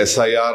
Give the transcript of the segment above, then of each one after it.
SIR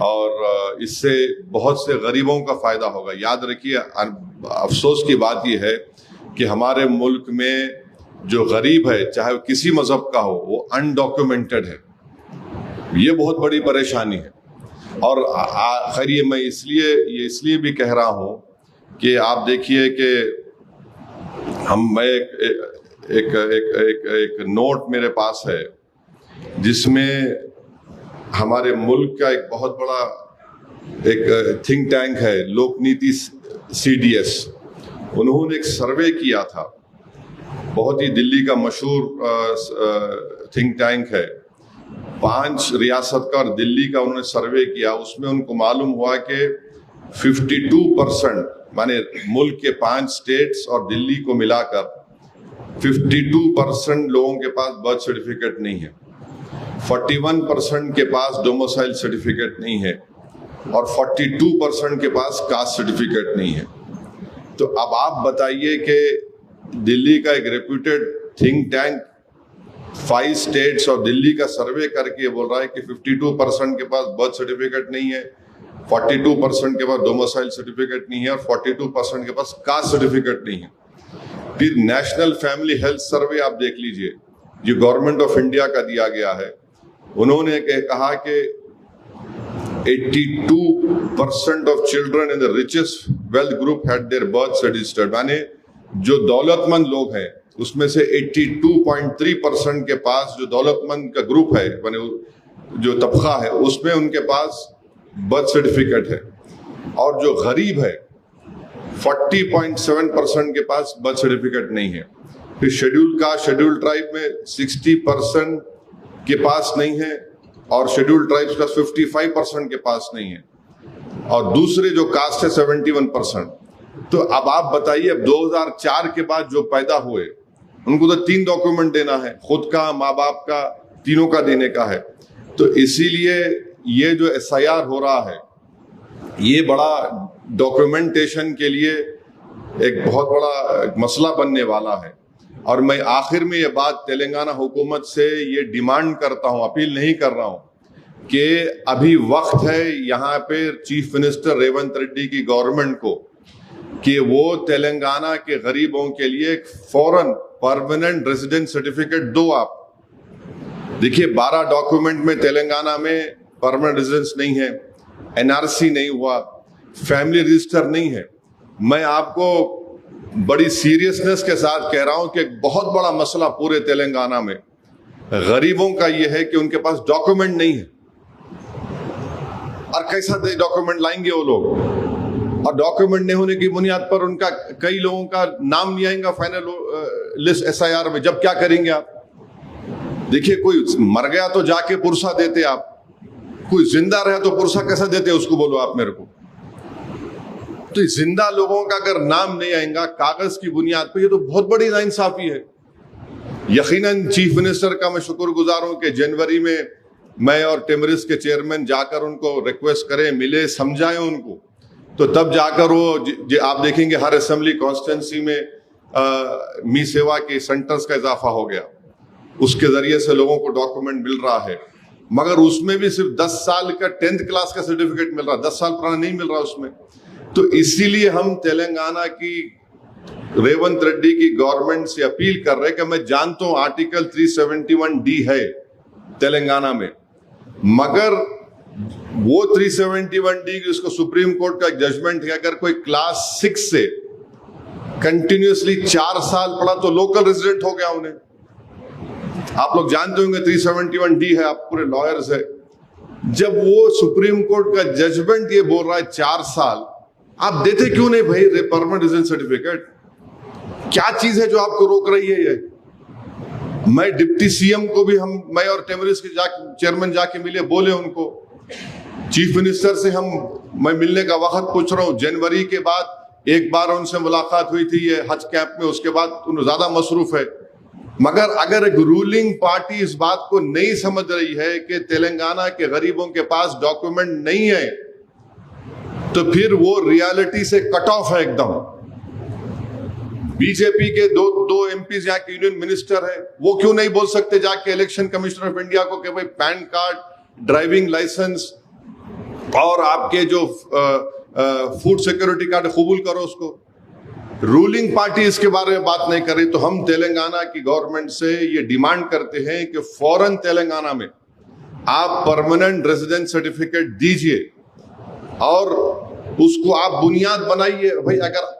اور اس سے بہت سے غریبوں کا فائدہ ہوگا. یاد رکھیے, افسوس کی بات یہ ہے کہ ہمارے ملک میں جو غریب ہے, چاہے وہ کسی مذہب کا ہو, وہ انڈاکیومنٹڈ ہے. یہ بہت بڑی پریشانی ہے. اور خیر یہ میں اس لیے بھی کہہ رہا ہوں کہ آپ دیکھیے کہ میں ایک نوٹ میرے پاس ہے جس میں ہمارے ملک کا ایک بہت بڑا ایک تھنک ٹینک ہے, لوک نیتی CDS. انہوں نے ایک سروے کیا تھا, بہت ہی دلی کا مشہور تھنک ٹینک ہے. 5 ریاست کا اور دلی کا انہوں نے سروے کیا. اس میں ان کو معلوم ہوا کہ 52%, مانے ملک کے 5 اسٹیٹس اور دلی کو ملا کر 52% لوگوں کے پاس برتھ سرٹیفکیٹ نہیں ہے, 41% کے پاس ڈومیسائل سرٹیفکیٹ نہیں ہے, اور 42% کے پاس کاسٹ سرٹیفکیٹ نہیں ہے. تو اب آپ بتائیے کہ دلی کا ایک ریپیوٹیڈ تھنک ٹینک 5 اسٹیٹس اور دلی کا سروے کر کے بول رہا ہے کہ 52% کے پاس برتھ سرٹیفکیٹ نہیں ہے, 42% کے پاس ڈومیسائل سرٹیفکیٹ نہیں ہے, اور 42% کے پاس کاسٹ سرٹیفکیٹ نہیں ہے. پھر نیشنل فیملی ہیلتھ سروے آپ دیکھ لیجئے, جو گورنمنٹ آف انڈیا کا دیا گیا ہے. انہوں نے کہا کہ 82% of children in the richest wealth group had their birth registered. یعنی جو دولت مند لوگ ہیں اس میں سے 82.3% کے پاس, جو دولت مند کا گروپ ہے, جو طبقہ ہے, اس میں ان کے پاس برتھ سرٹیفکیٹ ہے. اور جو غریب ہے 40.7% کے پاس برتھ سرٹیفکیٹ نہیں ہے. پھر شیڈول ٹرائب میں 60% کے پاس نہیں ہے, اور شیڈول ٹرائبس کا 55% کے پاس نہیں ہے, اور دوسرے جو کاسٹ ہے 71%. تو اب آپ بتائیے, اب 2004 کے بعد جو پیدا ہوئے ان کو تو 3 ڈاکیومنٹ دینا ہے, خود کا, ماں باپ کا, تینوں کا دینے کا ہے. تو اسی لیے یہ جو SIR ہو رہا ہے یہ بڑا ڈاکیومنٹیشن کے لیے ایک بہت بڑا مسئلہ بننے والا ہے. اور میں آخر میں یہ بات تلنگانہ حکومت سے یہ ڈیمانڈ کرتا ہوں, اپیل نہیں کر رہا ہوں, کہ ابھی وقت ہے یہاں پہ چیف منسٹر ریونت ریڈی کی گورنمنٹ کو کہ وہ تلنگانہ کے غریبوں کے لیے فوراً پرماننٹ ریزیڈنٹ سرٹیفکیٹ دو. آپ دیکھیے 12 ڈاکیومنٹ میں تلنگانہ میں پرماننٹ ریزیڈنس نہیں ہے, NRC نہیں ہوا, فیملی رجسٹر نہیں ہے. میں آپ کو بڑی سیریسنس کے ساتھ کہہ رہا ہوں کہ ایک بہت بڑا مسئلہ پورے تلنگانہ میں غریبوں کا یہ ہے کہ ان کے پاس ڈاکیومنٹ نہیں ہے. اور کیسا ڈاکیومنٹ لائیں گے وہ لوگ؟ اور ڈاکیومنٹ نہیں ہونے کی بنیاد پر ان کا کئی لوگوں کا نام نہیں آئے گا فائنل لسٹ SIR میں. جب کیا کریں گے آپ؟ دیکھیے کوئی مر گیا تو جا کے پرسہ دیتے آپ, کوئی زندہ رہا تو پرسہ کیسا دیتے اس کو بولو آپ میرے کو. تو زندہ لوگوں کا اگر نام نہیں آئے گا کاغذ کی بنیاد پہ, یہ تو بہت بڑی ناانصافی ہے. یقیناً چیف منسٹر کا میں شکر گزار ہوں کہ جنوری میں اور ٹیمرس کے چیئرمین جا کر ان کو ریکویسٹ کریں, ملے, سمجھائیں ان کو. تو تب جا کر وہ آپ دیکھیں گے ہر اسمبلی کانسٹیٹنسی میں می سیوا کے سینٹرز کا اضافہ ہو گیا. اس کے ذریعے سے لوگوں کو ڈاکیومنٹ مل رہا ہے, مگر اس میں بھی صرف 10 سال کا 10th کلاس کا سرٹیفکیٹ مل رہا, 10 سال پرانا نہیں مل رہا اس میں. تو اسی لیے ہم تلنگانہ کی ریونت ریڈی کی گورنمنٹ سے اپیل کر رہے کہ میں جانتا ہوں آرٹیکل 371D ہے تلنگانہ میں, مگر وہ 371D اس کو سپریم کورٹ کا ایک ججمنٹ ہے, اگر کوئی کلاس 6 سے کنٹینیوسلی 4 سال پڑھا تو لوکل ریزیڈنٹ ہو گیا انہیں. آپ لوگ جانتے ہوں گے 371D ہے, آپ پورے لائرز ہے. جب وہ سپریم کورٹ کا ججمنٹ یہ بول رہا ہے 4 سال, آپ دیتے کیوں نہیں بھائی پرماننٹ ریزیڈنٹ سرٹیفکیٹ؟ کیا چیز ہے جو آپ کو روک رہی ہے یہ؟ میں ڈپٹی CM کو بھی میں اور ٹیمرس کے چیئرمین جا کے ملے, بولے ان کو. چیف منسٹر سے میں ملنے کا وقت پوچھ رہا ہوں. جنوری کے بعد ایک بار ان سے ملاقات ہوئی تھی یہ حج کیمپ میں, اس کے بعد ان زیادہ مصروف ہے. مگر اگر ایک رولنگ پارٹی اس بات کو نہیں سمجھ رہی ہے کہ تلنگانہ کے غریبوں کے پاس ڈاکیومنٹ نہیں ہے, تو پھر وہ ریالٹی سے کٹ آف ہے ایک دم. BJP کے دو MPs یہاں کے یونین منسٹر ہیں, وہ کیوں نہیں بول سکتے جا کے الیکشن کمیشنر آف انڈیا کو کہ بھائی پین کارڈ, ڈرائیونگ لائسنس, اور آپ کے جو فوڈ سیکورٹی کارڈ قبول کرو اس کو. رولنگ پارٹی اس کے بارے میں بات نہیں کر رہی. تو ہم تلنگانہ کی گورنمنٹ سے یہ ڈیمانڈ کرتے ہیں کہ فوراً تلنگانہ میں آپ پرماننٹ ریزیڈنٹ سرٹیفکیٹ دیجئے اور اس کو آپ بنیاد بنائیے. بھائی اگر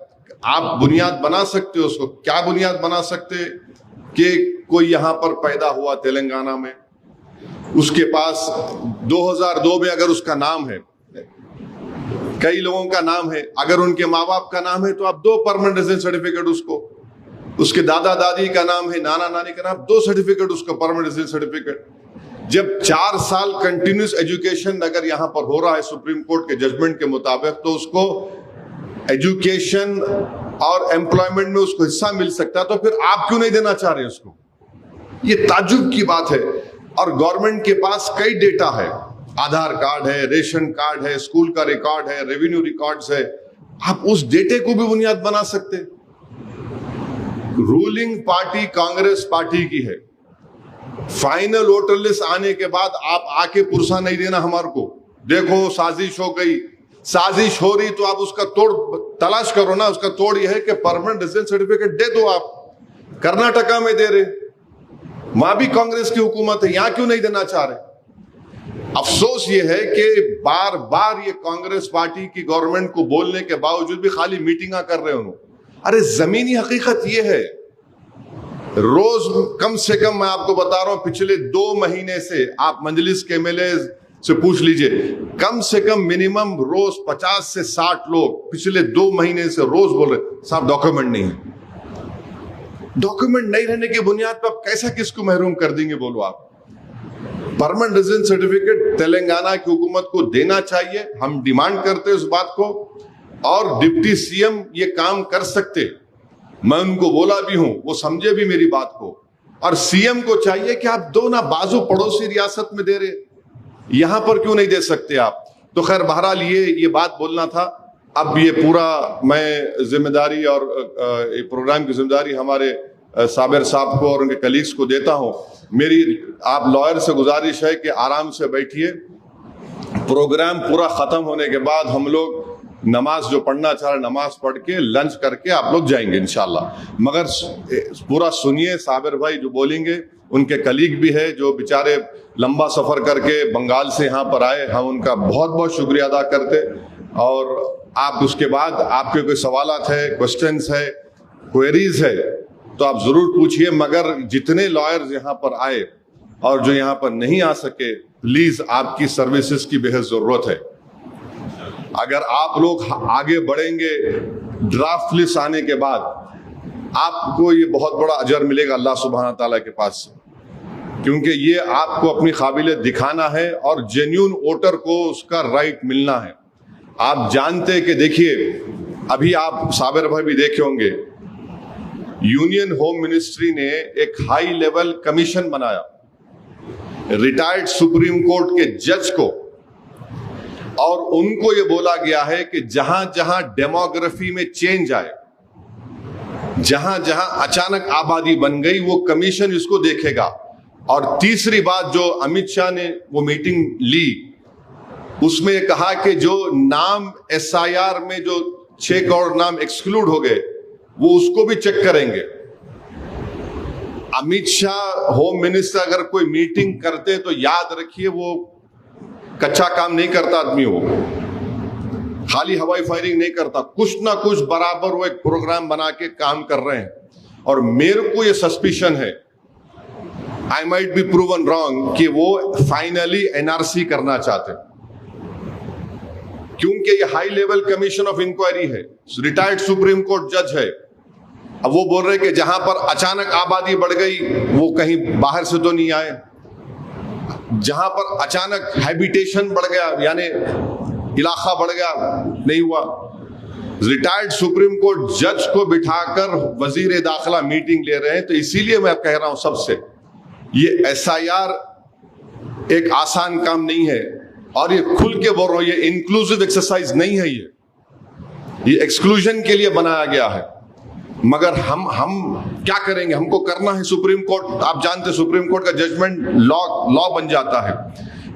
آپ بنیاد بنا سکتے ہو اس کو, کیا بنیاد بنا سکتے کہ کوئی یہاں پر پیدا ہوا تلنگانہ میں, اس کے پاس 2002 میں اگر اس کا نام ہے, کئی لوگوں کا نام ہے, اگر ان کے ماں باپ کا نام ہے تو آپ 2 پرماننٹ ریزیڈنٹ سرٹیفکیٹ اس کو, اس کے دادا دادی کا نام ہے, نانا نانی کا نام, 2 سرٹیفکیٹ اس کو پرماننٹ ریزیڈنٹ سرٹیفکیٹ. جب 4 سال کنٹینیوس ایجوکیشن اگر یہاں پر ہو رہا ہے سپریم کورٹ کے ججمنٹ کے مطابق, تو اس کو ایجوکیشن اور امپلائمنٹ میں اس کو حصہ مل سکتا ہے, تو پھر آپ کیوں نہیں دینا چاہ رہے اس کو؟ یہ تعجب کی بات ہے. اور گورنمنٹ کے پاس کئی ڈیٹا ہے, آدھار کارڈ ہے, ریشن کارڈ ہے, اسکول کا ریکارڈ ہے, ریونیو ریکارڈز ہے, آپ اس ڈیٹے کو بھی بنیاد بنا سکتے. رولنگ پارٹی کانگریس پارٹی کی ہے. فائنل ووٹر لسٹ آنے کے بعد آپ آ کے پرسہ نہیں دینا ہمارے کو, دیکھو سازش ہو گئی. سازش ہو رہی تو آپ اس کا توڑ تلاش کرو نا. اس کا توڑ یہ ہے کہ پرماننٹ ریزیڈنٹ سرٹیفکیٹ دے دو. آپ کرناٹکا میں دے رہے, وہاں بھی کانگریس کی حکومت ہے, یہاں کیوں نہیں دینا چاہ رہے؟ افسوس یہ ہے کہ بار بار یہ کانگریس پارٹی کی گورنمنٹ کو بولنے کے باوجود بھی خالی میٹنگاں کر رہے انہوں. ارے زمینی حقیقت یہ ہے, روز کم سے کم میں آپ کو بتا رہا ہوں پچھلے 2 مہینے سے آپ مجلس کے ایم ایل اے سے پوچھ لیجئے, کم سے کم منیمم روز 50 سے 60 لوگ پچھلے 2 مہینے سے روز بول رہے صاحب ڈاکومنٹ نہیں ہے. ڈاکومنٹ نہیں رہنے کی بنیاد پر آپ کیسا کس کو محروم کر دیں گے؟ بولو آپ. پرماننٹ ریزیڈنٹ سرٹیفکیٹ تلنگانہ کی حکومت کو دینا چاہیے. ہم ڈیمانڈ کرتے اس بات کو, اور ڈپٹی سی ایم یہ کام کر سکتے. میں ان کو بولا بھی ہوں, وہ سمجھے بھی میری بات کو. اور سی ایم کو چاہیے کہ آپ دو نا بازو پڑوسی ریاست میں دے رہے, یہاں پر کیوں نہیں دے سکتے آپ؟ تو خیر بہرحال یہ بات بولنا تھا. اب یہ پورا میں ذمہ داری اور پروگرام کی ذمہ داری ہمارے صابر صاحب کو اور ان کے کلیگز کو دیتا ہوں. میری آپ لائر سے گزارش ہے کہ آرام سے بیٹھیے. پروگرام پورا ختم ہونے کے بعد ہم لوگ نماز جو پڑھنا چاہ رہے نماز پڑھ کے لنچ کر کے آپ لوگ جائیں گے انشاءاللہ. مگر پورا سنیے, صابر بھائی جو بولیں گے, ان کے کلیگ بھی ہے جو بیچارے لمبا سفر کر کے بنگال سے یہاں پر آئے, ہم ان کا بہت بہت شکریہ ادا کرتے. اور آپ اس کے بعد آپ کے کوئی سوالات ہے, کوشچنس ہے, کوئریز ہے تو آپ ضرور پوچھئے. مگر جتنے لائرز یہاں پر آئے اور جو یہاں پر نہیں آ سکے, پلیز آپ کی سروسز کی بہت ضرورت ہے. اگر آپ لوگ آگے بڑھیں گے, ڈرافٹ لسٹ آنے کے بعد آپ کو یہ بہت بڑا اجر ملے گا اللہ سبحانہ تعالیٰ کے پاس سے, کیونکہ یہ آپ کو اپنی قابلیت دکھانا ہے اور جینیون ووٹر کو اس کا رائٹ ملنا ہے. آپ جانتے کہ دیکھیے ابھی آپ صابر بھائی بھی دیکھے ہوں گے, یونین ہوم منسٹری نے ایک ہائی لیول کمیشن بنایا ریٹائرڈ سپریم کورٹ کے جج کو, اور ان کو یہ بولا گیا ہے کہ جہاں جہاں ڈیموگرافی میں چینج آئے, جہاں جہاں اچانک آبادی بن گئی, وہ کمیشن اس کو دیکھے گا. اور تیسری بات جو امت شاہ نے وہ میٹنگ لی, اس میں یہ کہا کہ جو نام ایس آئی آر میں جو 6 کروڑ نام ایکسکلوڈ ہو گئے وہ اس کو بھی چیک کریں گے. امت شاہ ہوم منسٹر اگر کوئی میٹنگ کرتے تو یاد رکھیے وہ کچا کام نہیں کرتا آدمی, وہ خالی ہوائی فائرنگ نہیں کرتا, کچھ نہ کچھ برابر وہ ایک پروگرام بنا کے کام کر رہے ہیں. اور میرے کو یہ سسپیشن ہے, I might be proven wrong, کہ وہ فائنلی NRC کرنا چاہتے, کیونکہ یہ high level commission of inquiry ہے, ریٹائرڈ سپریم کورٹ جج ہے. اب وہ بول رہے کہ جہاں پر اچانک آبادی بڑھ گئی وہ کہیں باہر سے تو نہیں آئے, جہاں پر اچانک ہیبیٹیشن بڑھ گیا یعنی علاقہ بڑھ گیا نہیں ہوا. ریٹائرڈ سپریم کورٹ جج کو بٹھا کر وزیر داخلہ میٹنگ لے رہے ہیں. تو اسی لیے میں کہہ رہا ہوں سب سے, یہ ایس آئی آر ایک آسان کام نہیں ہے, اور یہ کھل کے بول رہا ہوں یہ انکلوسیو ایکسرسائز نہیں ہے, یہ ایکسکلوژن کے لیے بنایا گیا ہے. مگر ہم کیا کریں گے, ہم کو کرنا ہے. سپریم کورٹ آپ جانتے سپریم کورٹ کا ججمنٹ لا بن جاتا ہے,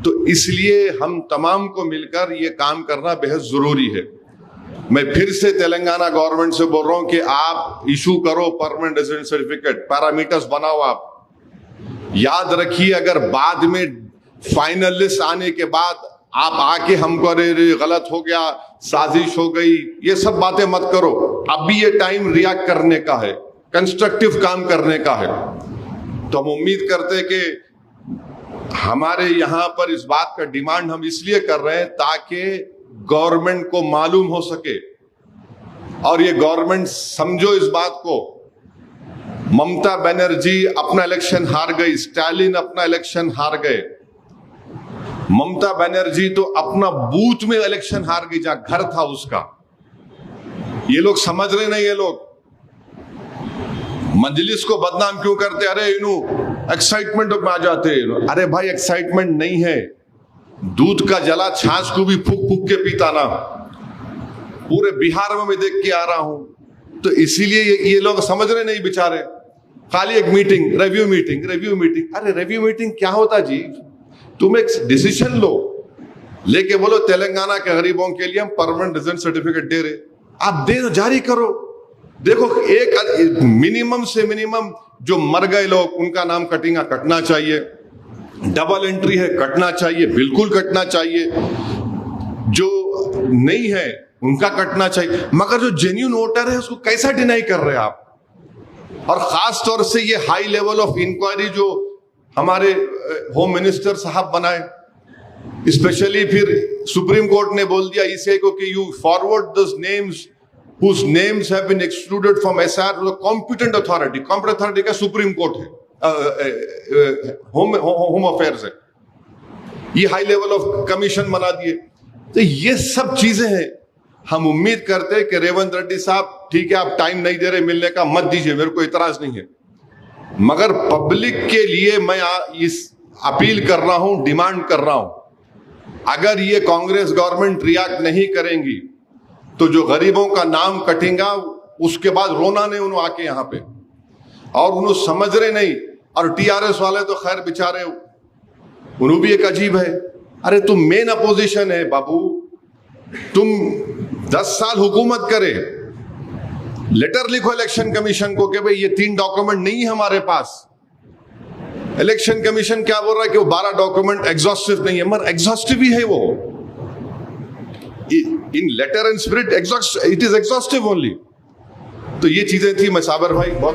تو اس لیے ہم تمام کو مل کر یہ کام کرنا بہت ضروری ہے. میں پھر سے تلنگانہ گورنمنٹ سے بول رہا ہوں کہ آپ ایشو کرو پرماننٹ ریزیڈنٹ سرٹیفکیٹ, پیرامیٹرز بناؤ. آپ یاد رکھیے, اگر بعد میں فائنل لسٹ آنے کے بعد آپ آ کے ہم کو غلط ہو گیا, سازش ہو گئی, یہ سب باتیں مت کرو. اب بھی یہ ٹائم ریئیکٹ کرنے کا ہے, کنسٹرکٹیو کام کرنے کا ہے. تو ہم امید کرتے کہ ہمارے یہاں پر اس بات کا ڈیمانڈ ہم اس لیے کر رہے ہیں تاکہ گورنمنٹ کو معلوم ہو سکے, اور یہ گورنمنٹ سمجھو اس بات کو. ممتا بنرجی اپنا الیکشن ہار گئی, اسٹالن اپنا الیکشن ہار گئے. ممتا بنرجی تو اپنا بوتھ میں الیکشن ہار گئی جہاں گھر تھا اس کا. یہ لوگ سمجھ رہے نہیں, یہ لوگ مجلس کو بدنام کیوں کرتے؟ ارے ایکسائٹمنٹ میں آ جاتے. ارے بھائی ایکسائٹمنٹ نہیں ہے, دودھ کا جلا چھاچھ کو بھی پھک پھک کے پیتا نا. پورے بہار میں دیکھ کے آ رہا ہوں. تو اسی لیے یہ لوگ سمجھ رہے نہیں بیچارے. خالی ایک میٹنگ, ریویو میٹنگ. ارے ریویو میٹنگ کیا ہوتا جی؟ تم ایک ڈیسیشن لے کے بولو تلنگانہ کے غریبوں کے لیے ہم پرماننٹ ریزیڈنٹ سرٹیفکیٹ دے رہے. آپ دے دو, جاری کرو. دیکھو ایک منیمم سے منیمم جو مر گئے لوگ ان کا نام کٹنا چاہیے. ڈبل انٹری ہے, کٹنا چاہیے, بالکل کٹنا چاہیے. جو نہیں ہے ان کا کٹنا چاہیے. مگر جو جینیون ووٹر ہے اس کو کیسا ڈینائی کر رہے آپ؟ اور خاص طور سے یہ ہائی لیول آف انکوائری جو ہمارے ہوم منسٹر صاحب بنائے, اسپیشلی پھر سپریم کورٹ نے بول دیا اسے کو کہ you forward those names whose names have been excluded from SR to the competent authority. Competent authority کا سپریم کورٹ ہے, ہوم افیئرز ہے. یہ ہائی لیول آف کمیشن بنا دیے. تو یہ سب چیزیں ہیں. ہم امید کرتے کہ ریونت ریڈی صاحب ٹھیک ہے آپ ٹائم نہیں دے رہے ملنے کا, مت دیجیے, میرے کو اعتراض نہیں ہے. مگر پبلک کے لیے میں اس اپیل کر رہا ہوں, ڈیمانڈ کر رہا ہوں, اگر یہ کانگریس گورنمنٹ ریاکٹ نہیں کریں گی تو جو غریبوں کا نام کٹیں گا اس کے بعد رونا نہیں انہوں آ کے یہاں پہ. اور انہوں سمجھ رہے نہیں. اور ٹی آر ایس والے تو خیر بیچارے انہوں بھی ایک عجیب ہے. ارے تم مین اپوزیشن ہے بابو, تم 10 سال حکومت کرے, لیٹر لکھو الیکشن کمیشن کو کہ بھئی یہ 3 ڈاکومنٹ نہیں ہے ہمارے پاس. الیکشن کمیشن کیا بول رہا ہے کہ وہ 12 ڈاکومنٹ ایگزاسٹو نہیں ہے, مگر ایگزاسٹو ہی ہے وہ. In letter and spirit, it is exhaustive only. تو یہ چیزیں تھی. میں صابر بھائی بہت